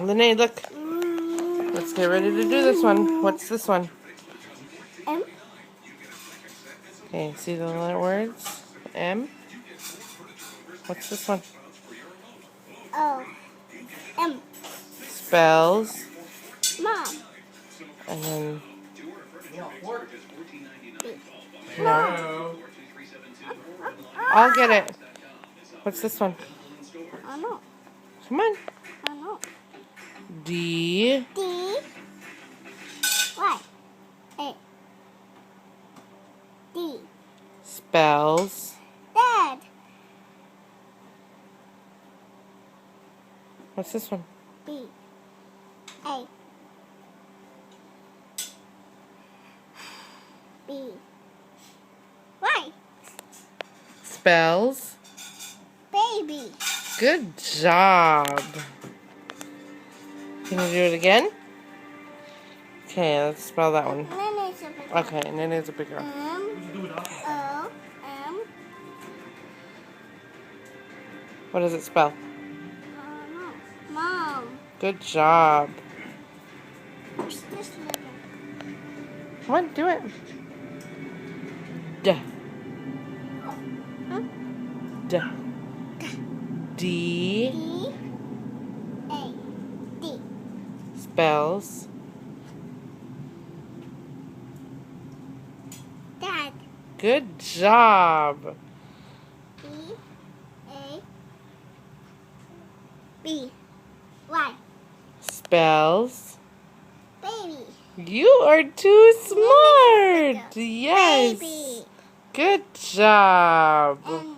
Lene, look. Let's get ready to do this one. What's this one? M. Okay, see the little words? M. What's this one? O. M. Spells. Mom. And then... B. No. I'll get it. What's this one? I know. Come on. I know. D. D. Y. A. D. Spells. Dad. What's this one? B. A. B. Y. Spells. Baby. Good job. Can you do it again? Okay, let's spell that one. Nene's a big Okay, and then it's a big girl. M. O. M. What does it spell? No. Mom. Good job. Where's this letter? Come on, do it. D. Huh? D. D. D. A. D. Spells. Dad. Good job. B. A. B. Y. Spells. Baby. You are too smart. Yes. Baby. Good job. And